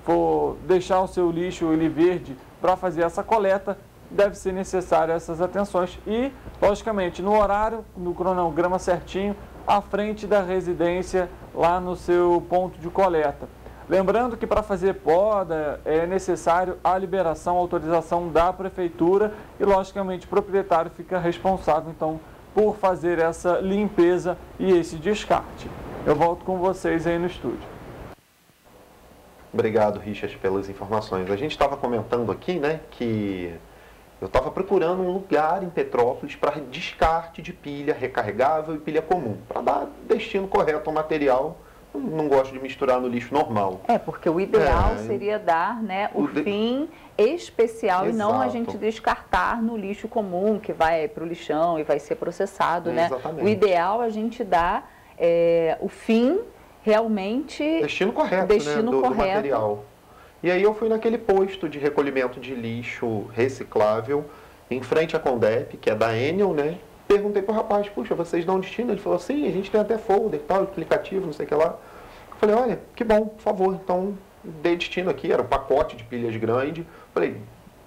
for deixar o seu lixo verde para fazer essa coleta, deve ser necessário essas atenções e, logicamente, no horário, no cronograma certinho, à frente da residência, lá no seu ponto de coleta. Lembrando que para fazer poda é necessário a liberação, a autorização da prefeitura e, logicamente, o proprietário fica responsável, então, por fazer essa limpeza e esse descarte. Eu volto com vocês aí no estúdio. Obrigado, Richard, pelas informações. A gente estava comentando aqui, né, que eu estava procurando um lugar em Petrópolis para descarte de pilha recarregável e pilha comum, para dar destino correto ao material. Não gosto de misturar no lixo normal. Porque o ideal seria dar, né, o fim especial. Exato. E não a gente descartar no lixo comum, que vai para o lixão e vai ser processado, né? Exatamente. O ideal a gente dar o fim realmente... Destino correto, né, do material. E aí eu fui naquele posto de recolhimento de lixo reciclável, em frente à Condep, que é da Enel, né? Perguntei pro rapaz, puxa, vocês dão destino? Ele falou, sim, a gente tem até folder, tal, aplicativo, não sei o que lá. Eu falei, olha, que bom, por favor, então dê destino aqui, era um pacote de pilhas grande. Falei,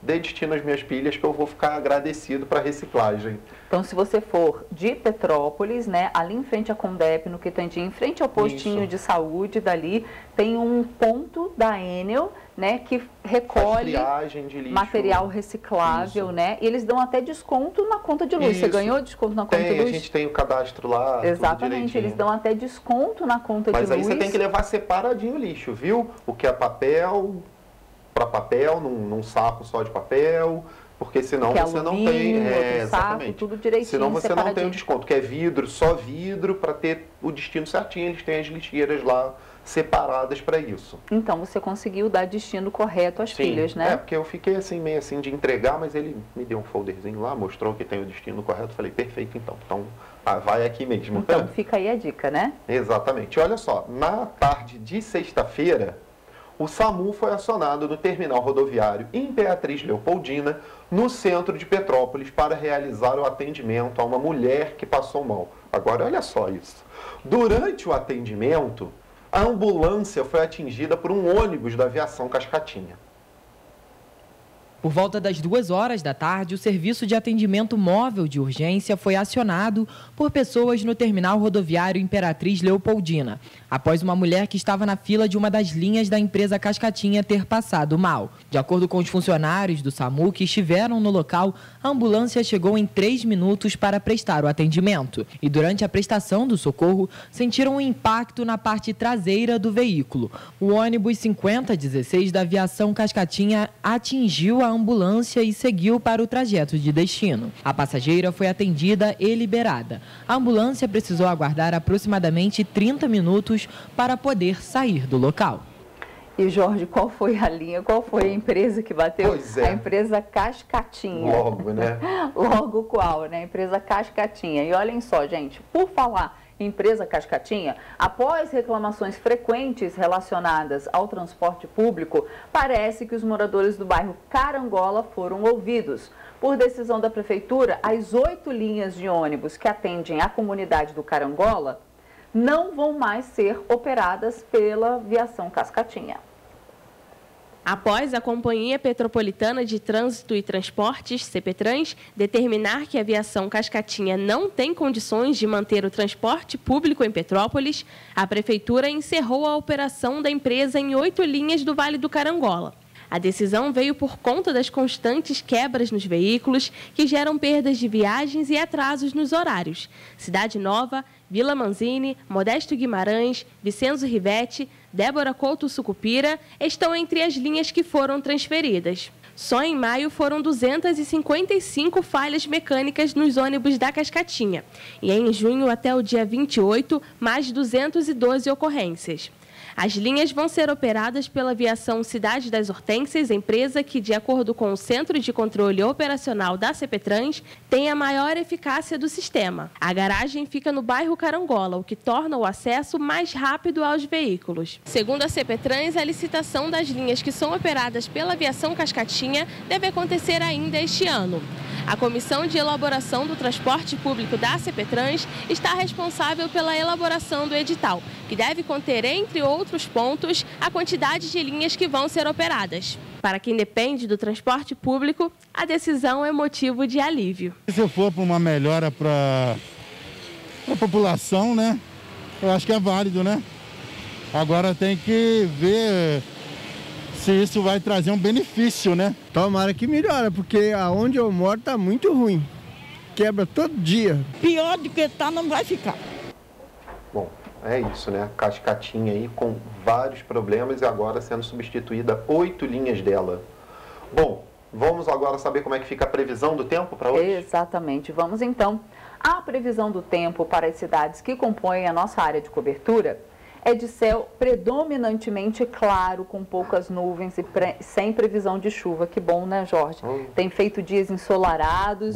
dê destino às minhas pilhas que eu vou ficar agradecido para reciclagem. Então, se você for de Petrópolis, né, ali em frente à Condep, no Quitandinho, em frente ao postinho de saúde, dali tem um ponto da Enel, né, que recolhe de lixo, material reciclável, né, e eles dão até desconto na conta de luz. Isso. Você ganhou desconto na conta de luz? A gente tem o cadastro lá. Exatamente, eles dão até desconto na conta de luz. Mas aí você tem que levar separadinho o lixo, viu? O que é papel, para papel, num saco só de papel, Porque senão que você não alumínio, tem... saco, tudo direitinho, senão você não tem separadinho. o desconto, que é vidro, só vidro, para ter o destino certinho. Eles têm as lixeiras lá separadas para isso. Então você conseguiu dar destino correto às pilhas, né? É, porque eu fiquei assim, meio assim de entregar, mas ele me deu um folderzinho lá, mostrou que tem o destino correto. Falei, perfeito então. Então, vai aqui mesmo. Então fica aí a dica, né? Exatamente. Olha só, na tarde de sexta-feira, o SAMU foi acionado no terminal rodoviário Imperatriz Leopoldina, no centro de Petrópolis, para realizar o atendimento a uma mulher que passou mal. Agora, olha só isso. Durante o atendimento, a ambulância foi atingida por um ônibus da aviação Cascatinha. Por volta das 2h da tarde, o serviço de atendimento móvel de urgência foi acionado por pessoas no terminal rodoviário Imperatriz Leopoldina, após uma mulher que estava na fila de uma das linhas da empresa Cascatinha ter passado mal. De acordo com os funcionários do SAMU que estiveram no local, a ambulância chegou em 3 minutos para prestar o atendimento. E durante a prestação do socorro, sentiram um impacto na parte traseira do veículo. O ônibus 5016 da aviação Cascatinha atingiu a ambulância e seguiu para o trajeto de destino. A passageira foi atendida e liberada. A ambulância precisou aguardar aproximadamente 30 minutos para poder sair do local. E, Jorge, qual foi a linha, qual foi a empresa que bateu? Pois é. A empresa Cascatinha. Logo, né? Logo qual, né? A empresa Cascatinha. E olhem só, gente, por falar em empresa Cascatinha, após reclamações frequentes relacionadas ao transporte público, parece que os moradores do bairro Carangola foram ouvidos. Por decisão da Prefeitura, as 8 linhas de ônibus que atendem a comunidade do Carangola não vão mais ser operadas pela aviação Cascatinha. Após a Companhia Petropolitana de Trânsito e Transportes, CPTrans, determinar que a aviação Cascatinha não tem condições de manter o transporte público em Petrópolis, a Prefeitura encerrou a operação da empresa em 8 linhas do Vale do Carangola. A decisão veio por conta das constantes quebras nos veículos, que geram perdas de viagens e atrasos nos horários. Cidade Nova, Vila Manzini, Modesto Guimarães, Vicenzo Rivetti, Débora Couto Sucupira estão entre as linhas que foram transferidas. Só em maio foram 255 falhas mecânicas nos ônibus da Cascatinha. E em junho até o dia 28, mais 212 ocorrências. As linhas vão ser operadas pela aviação Cidade das Hortênsias, empresa que, de acordo com o Centro de Controle Operacional da CPTrans, tem a maior eficácia do sistema. A garagem fica no bairro Carangola, o que torna o acesso mais rápido aos veículos. Segundo a CPTrans, a licitação das linhas que são operadas pela aviação Cascatinha deve acontecer ainda este ano. A Comissão de Elaboração do Transporte Público da CPTrans está responsável pela elaboração do edital, que deve conter, entre outros pontos, a quantidade de linhas que vão ser operadas. Para quem depende do transporte público, a decisão é motivo de alívio. Se for para uma melhora para a população, né? Eu acho que é válido, né? Agora tem que ver se isso vai trazer um benefício, né? Tomara que melhora, porque aonde eu moro tá muito ruim. Quebra todo dia. Pior do que tá, não vai ficar. Bom, é isso, né? Cascatinha aí com vários problemas e agora sendo substituída 8 linhas dela. Bom, vamos agora saber como é que fica a previsão do tempo para hoje? Exatamente. Vamos então. A previsão do tempo para as cidades que compõem a nossa área de cobertura é de céu predominantemente claro, com poucas nuvens e sem previsão de chuva. Que bom, né, Jorge? Tem feito dias ensolarados,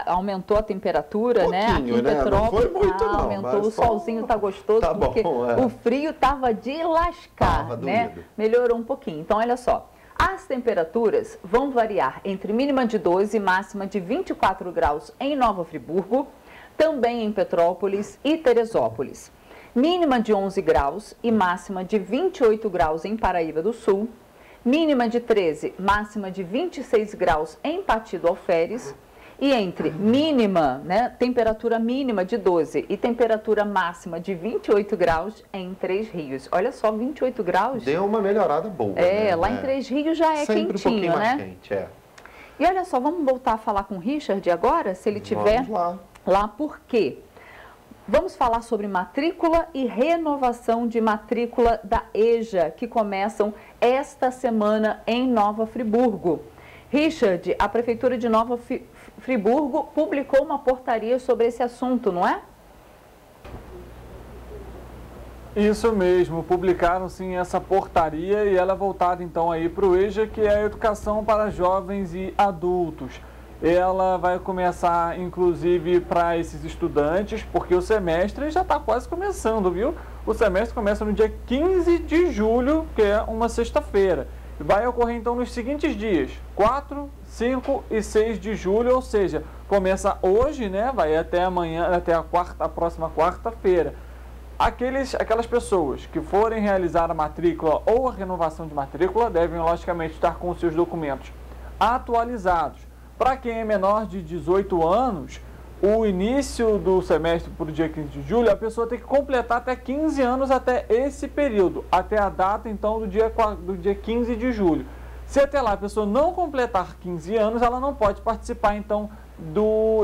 aumentou a temperatura, né? Aqui em Petrópolis, não foi muito, não, aumentou, o solzinho tá gostoso, tá porque o frio tava de lascar, né? Melhorou um pouquinho. Então, olha só, as temperaturas vão variar entre mínima de 12 e máxima de 24 graus em Nova Friburgo, também em Petrópolis e Teresópolis. Mínima de 11 graus e máxima de 28 graus em Paraíba do Sul. Mínima de 13, máxima de 26 graus em Pati do Alferes. E entre mínima, né, temperatura mínima de 12 e temperatura máxima de 28 graus em Três Rios. Olha só, 28 graus. Deu uma melhorada boa. É, né? Lá em Três Rios já é sempre quentinho, um pouquinho né? mais quente, é. E olha só, vamos voltar a falar com o Richard agora, se ele tiver lá, por quê? Vamos falar sobre matrícula e renovação de matrícula da EJA, que começam esta semana em Nova Friburgo. Richard, a Prefeitura de Nova Friburgo publicou uma portaria sobre esse assunto, não é? Isso mesmo, publicaram sim essa portaria e ela é voltada então aí para o EJA, que é a educação para jovens e adultos. Ela vai começar inclusive para esses estudantes, porque o semestre já está quase começando, viu? O semestre começa no dia 15 de julho, que é uma sexta-feira. Vai ocorrer então nos seguintes dias, 4, 5 e 6 de julho, ou seja, começa hoje, né? Vai até amanhã, até a próxima quarta-feira. Aquelas pessoas que forem realizar a matrícula ou a renovação de matrícula devem, logicamente, estar com os seus documentos atualizados. Para quem é menor de 18 anos, o início do semestre para o dia 15 de julho, a pessoa tem que completar até 15 anos até esse período, até a data, então, do dia 15 de julho. Se até lá a pessoa não completar 15 anos, ela não pode participar, então,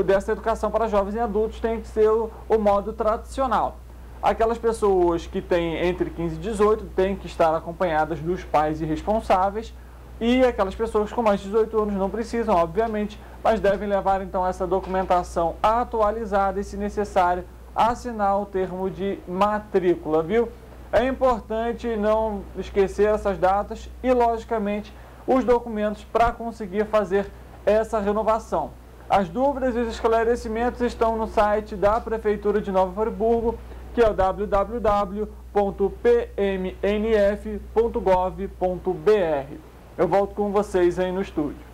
dessa educação para jovens e adultos, tem que ser o modo tradicional. Aquelas pessoas que têm entre 15 e 18 têm que estar acompanhadas dos pais e responsáveis, e aquelas pessoas com mais de 18 anos não precisam, obviamente, mas devem levar então essa documentação atualizada e, se necessário, assinar o termo de matrícula, viu? É importante não esquecer essas datas e, logicamente, os documentos para conseguir fazer essa renovação. As dúvidas e os esclarecimentos estão no site da Prefeitura de Nova Friburgo, que é o www.pmnf.gov.br. Eu volto com vocês aí no estúdio.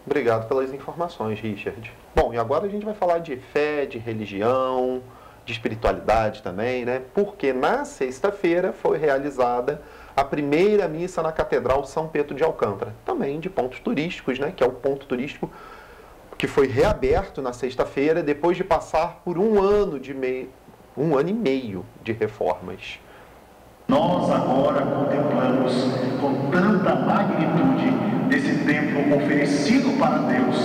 Obrigado pelas informações, Richard. Bom, e agora a gente vai falar de fé, de religião, de espiritualidade também, né? Porque na sexta-feira foi realizada a primeira missa na Catedral São Pedro de Alcântara, também de pontos turísticos, né? Que é o ponto turístico que foi reaberto na sexta-feira depois de passar por um ano e meio de reformas. Nós agora contemplamos com tanta magnitude desse templo oferecido para Deus,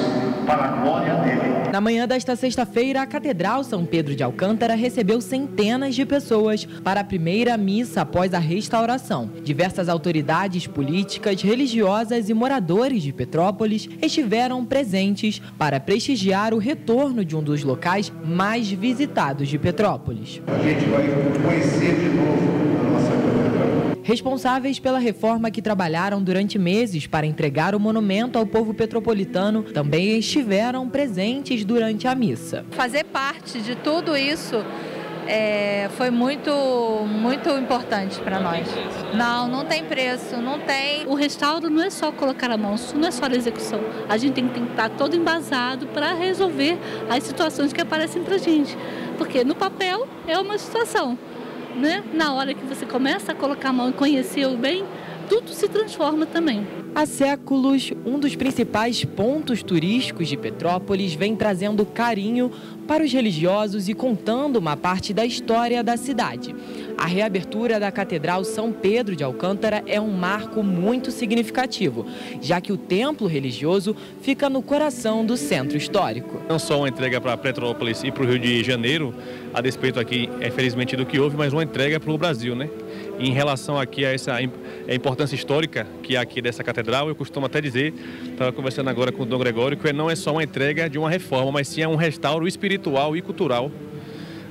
para a glória dele. Na manhã desta sexta-feira, a Catedral São Pedro de Alcântara recebeu centenas de pessoas para a primeira missa após a restauração. Diversas autoridades políticas, religiosas e moradores de Petrópolis estiveram presentes para prestigiar o retorno de um dos locais mais visitados de Petrópolis. A gente vai conhecer de novo a nossa catedral. Responsáveis pela reforma que trabalharam durante meses para entregar o monumento ao povo petropolitano também estiveram presentes durante a missa. Fazer parte de tudo isso foi muito importante para nós. Não tem preço, não tem. O restauro não é só colocar a mão, isso não é só a execução. A gente tem que estar todo embasado para resolver as situações que aparecem para a gente. Porque no papel é uma situação, né? Na hora que você começa a colocar a mão e conhecer o bem, tudo se transforma também. Há séculos, um dos principais pontos turísticos de Petrópolis vem trazendo carinho para os religiosos e contando uma parte da história da cidade. A reabertura da Catedral São Pedro de Alcântara é um marco muito significativo, já que o templo religioso fica no coração do centro histórico. Não só uma entrega para Petrópolis e para o Rio de Janeiro, a despeito aqui, infelizmente, do que houve, mas uma entrega para o Brasil, né? Em relação aqui a essa importância histórica que há aqui dessa catedral, eu costumo até dizer, estava conversando agora com o Dom Gregório, que não é só uma entrega de uma reforma, mas sim é um restauro espiritual e cultural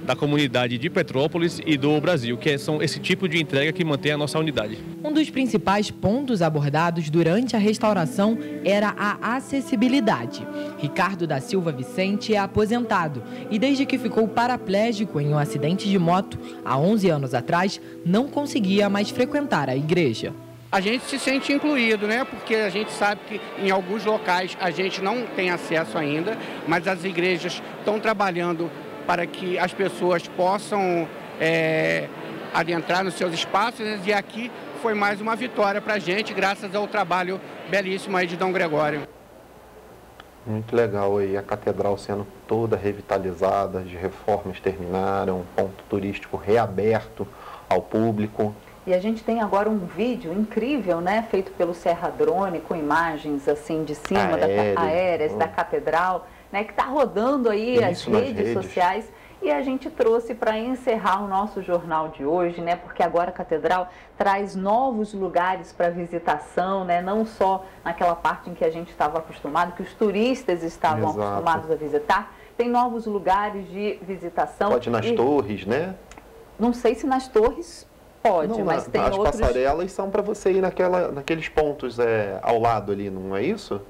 da comunidade de Petrópolis e do Brasil, que são esse tipo de entrega que mantém a nossa unidade. Um dos principais pontos abordados durante a restauração era a acessibilidade. Ricardo da Silva Vicente é aposentado e desde que ficou paraplégico em um acidente de moto, há 11 anos atrás, não conseguia mais frequentar a igreja. A gente se sente incluído, né? Porque a gente sabe que em alguns locais a gente não tem acesso ainda, mas as igrejas estão trabalhando para que as pessoas possam adentrar nos seus espaços, e aqui foi mais uma vitória para a gente, graças ao trabalho belíssimo aí de Dom Gregório. Muito legal aí, a catedral sendo toda revitalizada, as reformas terminaram, ponto turístico reaberto ao público. E a gente tem agora um vídeo incrível, né, feito pelo Serra Drone, com imagens assim de cima aéreas da catedral, né, que está rodando aí as redes sociais. E a gente trouxe para encerrar o nosso jornal de hoje, né? Porque agora a Catedral traz novos lugares para visitação, né? Não só naquela parte em que a gente estava acostumado, que os turistas estavam acostumados a visitar. Tem novos lugares de visitação. Pode ir nas torres, né? Não sei se nas torres pode, mas tem outros... As passarelas são para você ir naqueles pontos ao lado ali, não é isso?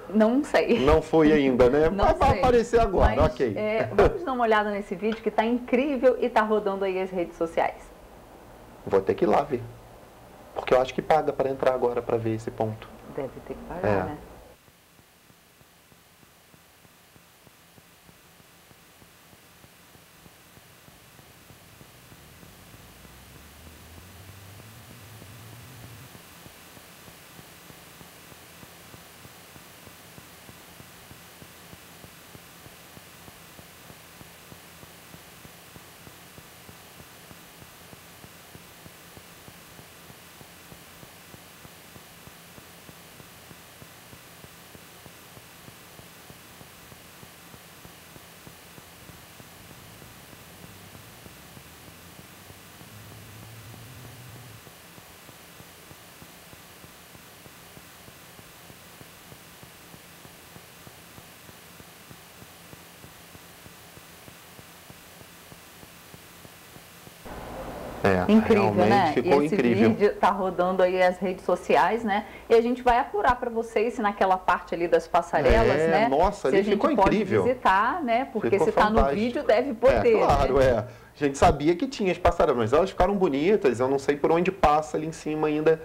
Não sei. Não foi ainda, né? Mas vai aparecer agora, mas, ok. Vamos dar uma olhada nesse vídeo que está incrível e está rodando aí as redes sociais. Vou ter que ir lá ver. Porque eu acho que paga para entrar agora para ver esse ponto. Deve ter que pagar, né? Incrível, né? Ficou e esse incrível. vídeo está rodando aí as redes sociais, né? E a gente vai apurar para vocês se naquela parte ali das passarelas, né? Nossa, ali ficou incrível. Se a gente pode visitar, né? Porque se está no vídeo, deve poder. Claro, né? A gente sabia que tinha as passarelas, mas elas ficaram bonitas. Eu não sei por onde passa ali em cima ainda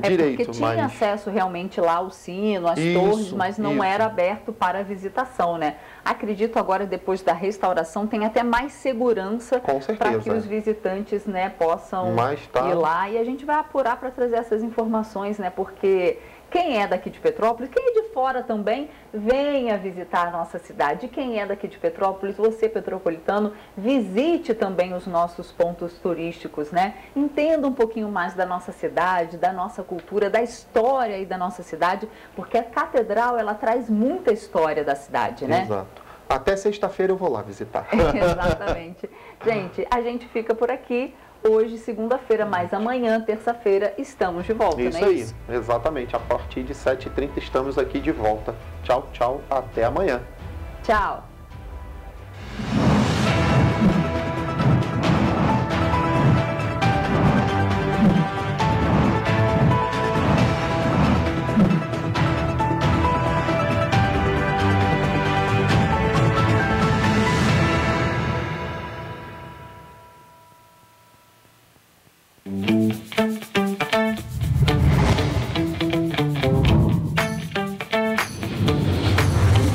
direito. Porque tinha acesso realmente lá ao sino, às torres, mas não era aberto para visitação, né? Acredito agora, depois da restauração, tem até mais segurança para que os visitantes, né, possam ir lá. E a gente vai apurar para trazer essas informações, né? Porque quem é daqui de Petrópolis, quem é de fora também, venha visitar a nossa cidade. Quem é daqui de Petrópolis, você petropolitano, visite também os nossos pontos turísticos, né? Entenda um pouquinho mais da nossa cidade, da nossa cultura, da história aí da nossa cidade, porque a Catedral, ela traz muita história da cidade, né? Exato. Até sexta-feira eu vou lá visitar. Exatamente. Gente, a gente fica por aqui. Hoje, segunda-feira, mas amanhã, terça-feira, estamos de volta, Isso não é aí, isso? Exatamente. A partir de 7h30 estamos aqui de volta. Tchau, tchau. Até amanhã. Tchau.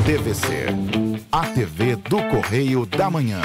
TVC, a TV do Correio da Manhã.